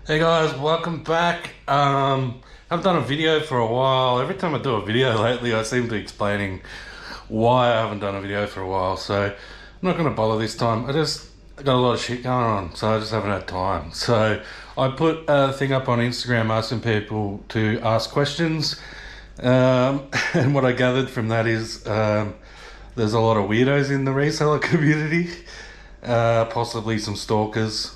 Hey guys, welcome back. I've done a video for a while. Every time I do a video lately, I seem to be explaining why I haven't done a video for a while. So I'm not going to bother this time. I got a lot of shit going on, so I just haven't had time. So I put a thing up on Instagram asking people to ask questions. And what I gathered from that is there's a lot of weirdos in the reseller community, possibly some stalkers.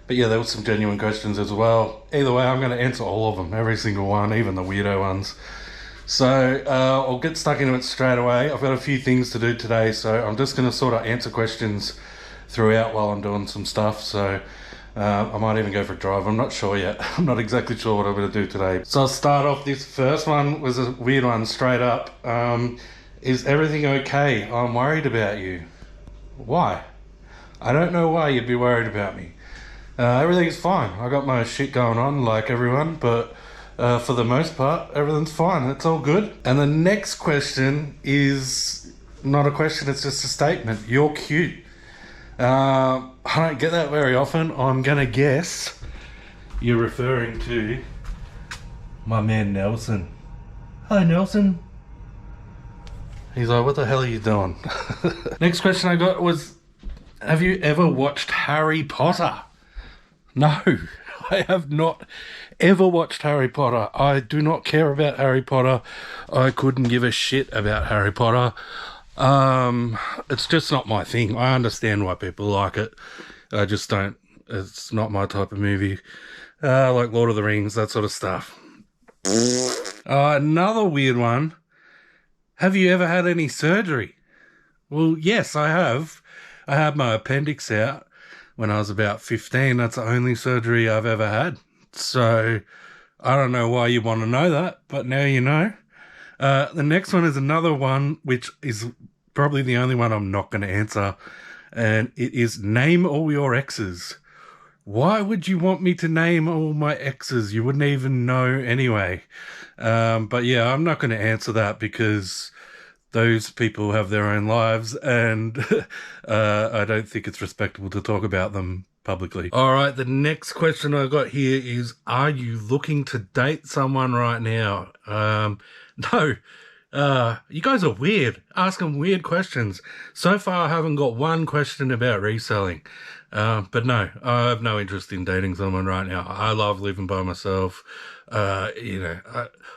But yeah, there was some genuine questions as well. Either way, I'm going to answer all of them, every single one, even the weirdo ones. So I'll get stuck into it straight away. I've got a few things to do today, so I'm just going to sort of answer questions throughout while I'm doing some stuff. So I might even go for a drive. I'm not sure yet. I'm not exactly sure what I'm going to do today. So I'll start off. This first one was a weird one, straight up. Is everything okay? I'm worried about you. Why? I don't know why you'd be worried about me. Everything's fine. I got my shit going on like everyone, but for the most part, everything's fine. It's all good. And the next question is not a question, it's just a statement. You're cute. I don't get that very often. I'm going to guess you're referring to my man Nelson. Hi, Nelson. He's like, what the hell are you doing? Next question I got was, have you ever watched Harry Potter? No, I have not ever watched Harry Potter. I do not care about Harry Potter. I couldn't give a shit about Harry Potter. It's just not my thing. I understand why people like it. I just don't. It's not my type of movie. Like Lord of the Rings, that sort of stuff. Another weird one. Have you ever had any surgery? Well, yes, I have. I had my appendix out when I was about 15. That's the only surgery I've ever had. So I don't know why you want to know that, but now you know. The next one is another one, which is probably the only one I'm not going to answer. And it is, name all your exes. Why would you want me to name all my exes? You wouldn't even know anyway. But yeah, I'm not going to answer that because those people have their own lives, and I don't think it's respectable to talk about them publicly. All right, the next question I got here is, are you looking to date someone right now? No. You guys are weird, asking weird questions. So far, I haven't got one question about reselling. But no, I have no interest in dating someone right now. I love living by myself.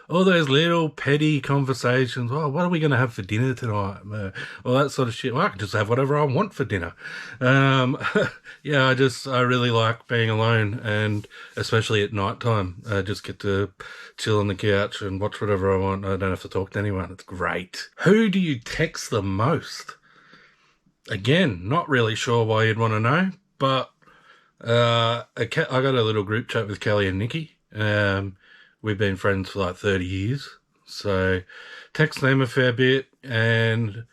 All those little petty conversations. Oh, what are we going to have for dinner tonight? All that sort of shit. Well, I can just have whatever I want for dinner. Yeah, I really like being alone, and especially at night time. I just get to chill on the couch and watch whatever I want. I don't have to talk to anyone. It's great. Who do you text the most? Again, not really sure why you'd want to know, but I got a little group chat with Kelly and Nikki. We've been friends for like 30 years, so text them a fair bit, and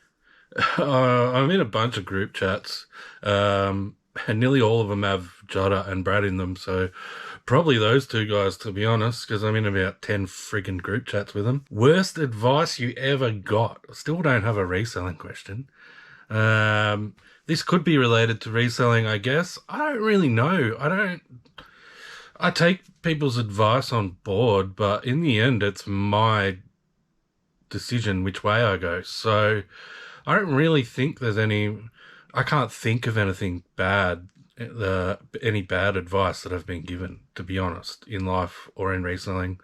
I'm in a bunch of group chats, and nearly all of them have Jada and Brad in them, so probably those two guys, to be honest, because I'm in about 10 friggin' group chats with them. Worst advice you ever got? Still don't have a reselling question. This could be related to reselling, I guess. I don't really know. I take people's advice on board, but in the end, it's my decision which way I go. So I don't really think I can't think of anything bad, any bad advice that I've been given, to be honest, in life or in reselling.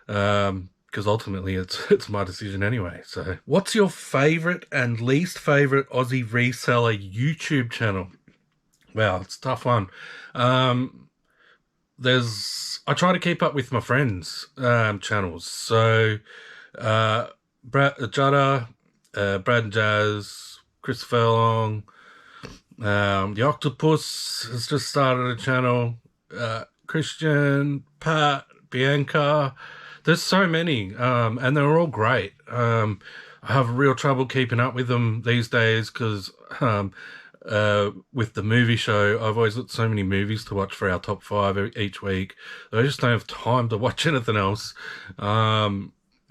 Because ultimately it's my decision anyway. So what's your favorite and least favorite Aussie reseller YouTube channel? Wow, it's a tough one. I try to keep up with my friends' channels. So Brad and Jazz, Chris Furlong, the Octopus has just started a channel, Christian, Pat, Bianca. There's so many, and they're all great. I have real trouble keeping up with them these days because with the movie show, I've always got so many movies to watch for our top 5 each week. I just don't have time to watch anything else.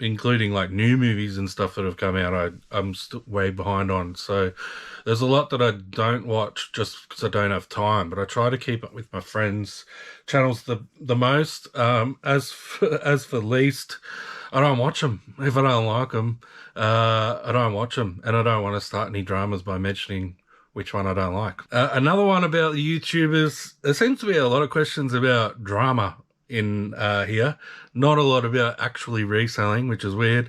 including like new movies and stuff that have come out, I'm still way behind on. So there's a lot that I don't watch just because I don't have time, but I try to keep up with my friends' channels the most. As for least, I don't watch them. If I don't like them, I don't watch them, and I don't want to start any dramas by mentioning which one I don't like. Another one about the YouTubers. There seems to be a lot of questions about drama in here. Not a lot about actually reselling, which is weird.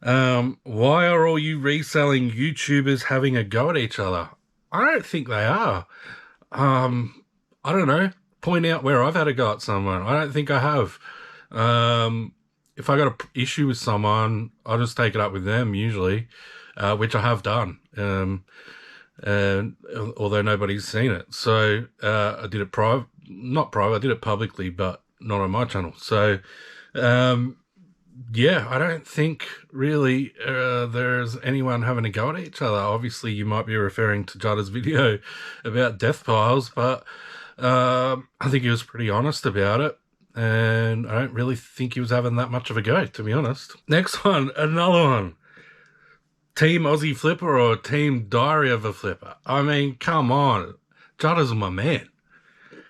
Why are all you reselling YouTubers having a go at each other? I don't think they are. I don't know. Point out where I've had a go at someone. I don't think I have. If I got an issue with someone, I'll just take it up with them usually, which I have done. Although nobody's seen it. So I did it not private, I did it publicly, but not on my channel. So yeah, I don't think really there's anyone having a go at each other. Obviously, you might be referring to Judda's video about death piles, but I think he was pretty honest about it. And I don't really think he was having that much of a go, to be honest. Next one, another one. Team Aussie Flipper or Team Diary of a Flipper? I mean, come on. Judda's my man.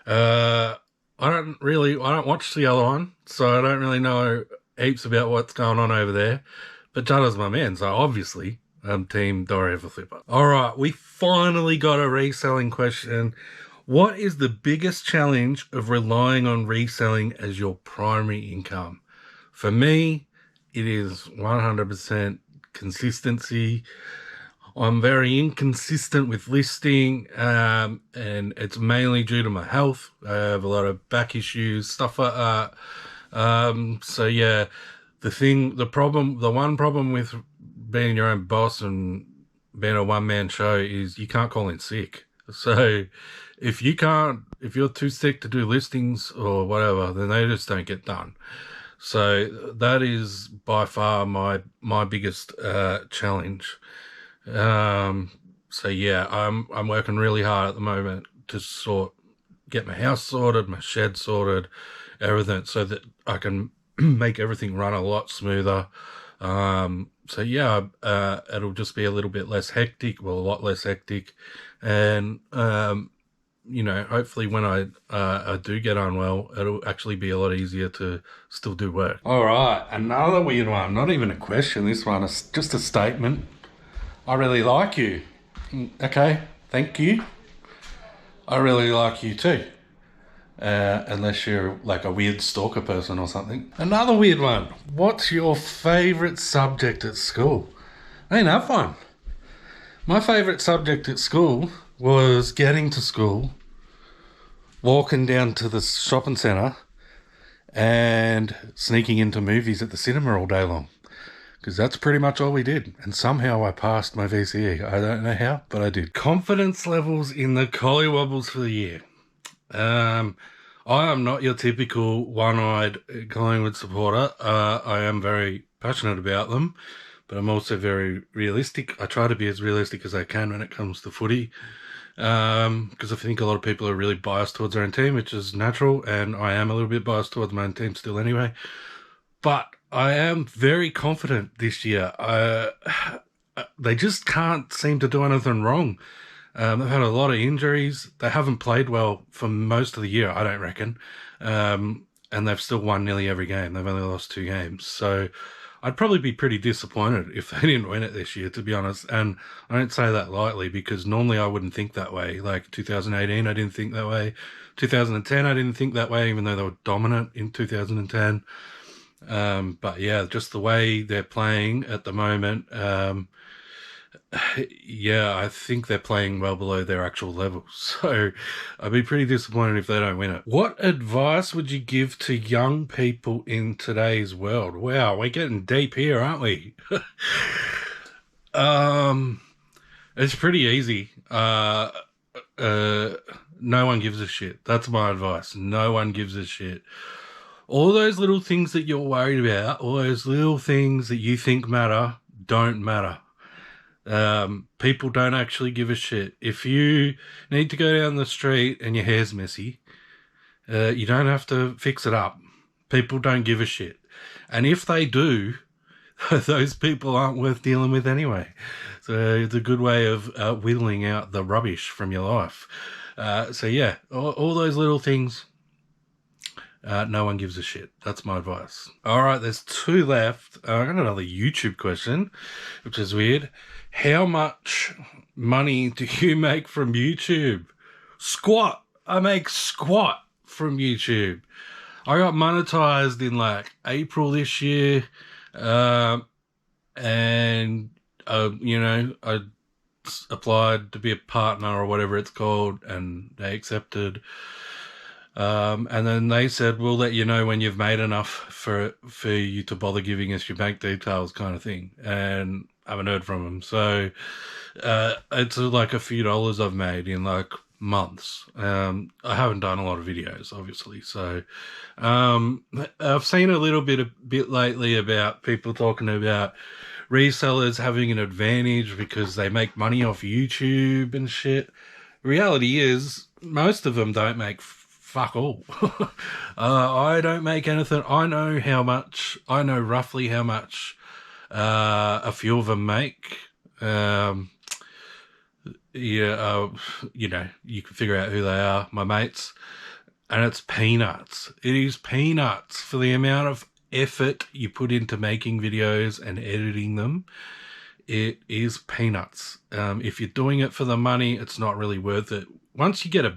I don't watch the other one, so I don't really know heaps about what's going on over there. But Judda's my man, so obviously I'm Team Diary of a Flipper. All right, we finally got a reselling question. What is the biggest challenge of relying on reselling as your primary income? For me, it is 100% consistency. I'm very inconsistent with listing, and it's mainly due to my health. I have a lot of back issues, stuff like that. So yeah, the one problem with being your own boss and being a one-man show is you can't call in sick. So if you're too sick to do listings or whatever, then they just don't get done. So that is by far my biggest challenge. So yeah, I'm working really hard at the moment to get my house sorted, my shed sorted, everything, so that I can make everything run a lot smoother. So yeah, it'll just be a little bit less hectic, well, a lot less hectic, and you know, hopefully when I do get unwell, it'll actually be a lot easier to still do work. All right, another weird one. Not even a question, this one. It's just a statement. I really like you. Okay, thank you. I really like you too. Unless you're like a weird stalker person or something. Another weird one. What's your favourite subject at school? I didn't have one. My favourite subject at school was getting to school, walking down to the shopping centre, and sneaking into movies at the cinema all day long. Because that's pretty much all we did. And somehow I passed my VCE. I don't know how, but I did. Confidence levels in the Collywobbles for the year. I am not your typical one-eyed Collingwood supporter. I am very passionate about them, but I'm also very realistic. I try to be as realistic as I can when it comes to footy, because I think a lot of people are really biased towards their own team, which is natural, and I am a little bit biased towards my own team still anyway. But I am very confident this year. They just can't seem to do anything wrong. They've had a lot of injuries. They haven't played well for most of the year, I don't reckon. And they've still won nearly every game. They've only lost 2 games. So I'd probably be pretty disappointed if they didn't win it this year, to be honest. And I don't say that lightly, because normally I wouldn't think that way. Like 2018, I didn't think that way. 2010, I didn't think that way, even though they were dominant in 2010. But yeah, just the way they're playing at the moment, yeah, I think they're playing well below their actual level. So I'd be pretty disappointed if they don't win it. What advice would you give to young people in today's world? Wow, we're getting deep here, aren't we? It's pretty easy. No one gives a shit. That's my advice. No one gives a shit. All those little things that you're worried about, all those little things that you think matter, don't matter. People don't actually give a shit. If you need to go down the street and your hair's messy, you don't have to fix it up. People don't give a shit. And if they do, those people aren't worth dealing with anyway. So it's a good way of whittling out the rubbish from your life. So yeah, all those little things, no one gives a shit. That's my advice. All right, there's 2 left. I got another YouTube question, which is weird. How much money do you make from YouTube? Squat. I make squat from YouTube. I got monetized in like April this year, and I applied to be a partner or whatever it's called, and they accepted. And then they said, we'll let you know when you've made enough for you to bother giving us your bank details, kind of thing. And I haven't heard from them. So it's like a few dollars I've made in like months. I haven't done a lot of videos, obviously. So I've seen a little bit lately about people talking about resellers having an advantage because they make money off YouTube and shit. Reality is, most of them don't make fuck all. I don't make anything. I know roughly how much a few of them make. You can figure out who they are, my mates, and it's peanuts. It is peanuts for the amount of effort you put into making videos and editing them. It is peanuts. If you're doing it for the money, it's not really worth it. Once you get a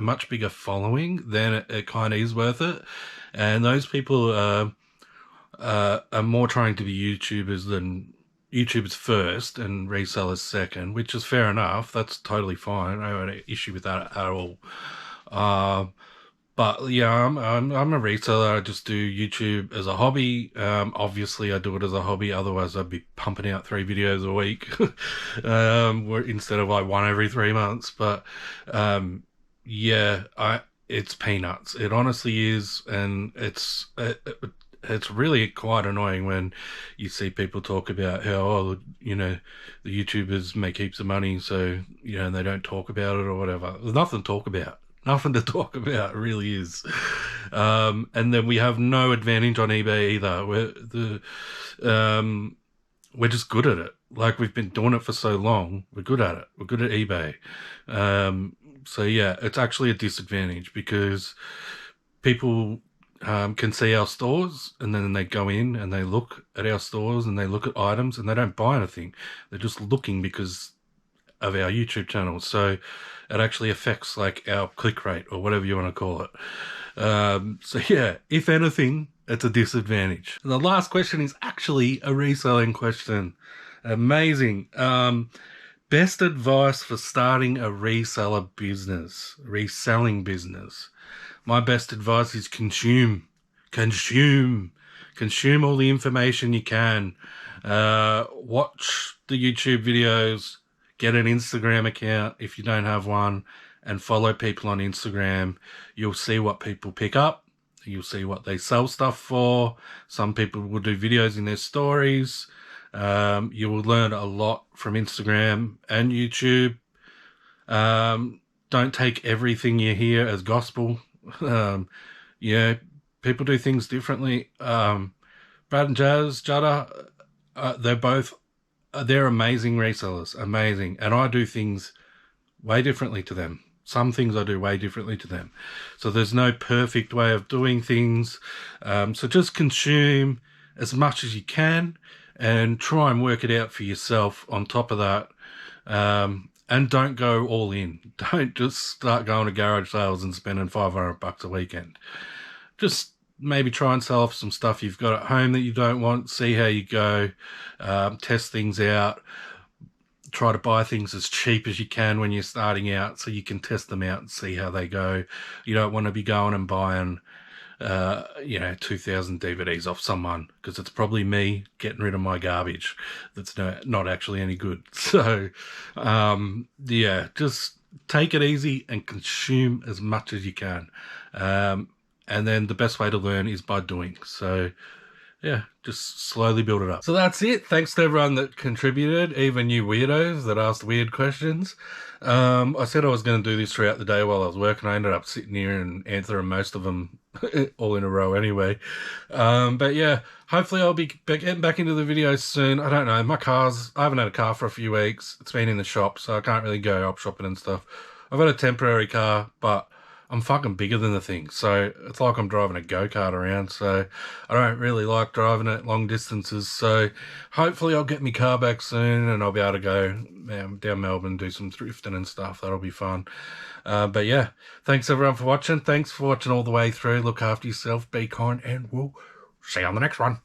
much bigger following, then it kind of is worth it. And those people are more trying to be YouTubers than YouTubers first and resellers second, which is fair enough. That's totally fine. I don't have an issue with that at all. But yeah, I'm a reseller. I just do YouTube as a hobby. Obviously, I do it as a hobby. Otherwise, I'd be pumping out 3 videos a week instead of like 1 every 3 months. But it's peanuts. It honestly is, and it's really quite annoying when you see people talk about how, the YouTubers make heaps of money, so, and they don't talk about it or whatever. There's nothing to talk about. Nothing to talk about, it really is. And then we have no advantage on eBay either. We're just good at it. Like, we've been doing it for so long. We're good at it. We're good at eBay. So yeah, it's actually a disadvantage because people can see our stores, and then they go in and they look at our stores and they look at items and they don't buy anything. They're just looking because of our YouTube channel. So it actually affects like our click rate or whatever you want to call it. So yeah, if anything, it's a disadvantage. And the last question is actually a reselling question. Amazing. Best advice for starting a reselling business. My best advice is consume all the information you can. Watch the YouTube videos, get an Instagram account if you don't have one, and follow people on Instagram. You'll see what people pick up. You'll see what they sell stuff for. Some people will do videos in their stories. You will learn a lot from Instagram and YouTube. Don't take everything you hear as gospel. People do things differently. Brad and Jada, they're amazing resellers, amazing. And I do things way differently to them. Some things I do way differently to them. So there's no perfect way of doing things. So just consume as much as you can and try and work it out for yourself on top of that. And don't go all in. Don't just start going to garage sales and spending $500 a weekend. Just maybe try and sell off some stuff you've got at home that you don't want. See how you go. Test things out. Try to buy things as cheap as you can when you're starting out so you can test them out and see how they go. You don't want to be going and buying 2,000 DVDs off someone, because it's probably me getting rid of my garbage that's not actually any good. So just take it easy and consume as much as you can, and then the best way to learn is by doing. So yeah, just slowly build it up. So that's it. Thanks to everyone that contributed, even you weirdos that asked weird questions. I said I was going to do this throughout the day while I was working. I ended up sitting here and answering most of them all in a row anyway. But yeah, hopefully I'll be getting back into the videos soon. I don't know. I haven't had a car for a few weeks. It's been in the shop, so I can't really go up shopping and stuff. I've got a temporary car, but I'm fucking bigger than the thing, so it's like I'm driving a go-kart around, so I don't really like driving it long distances, so hopefully I'll get my car back soon and I'll be able to go down Melbourne, do some thrifting and stuff. That'll be fun. But yeah, thanks everyone for watching. Thanks for watching all the way through. Look after yourself, be kind, and we'll see you on the next one.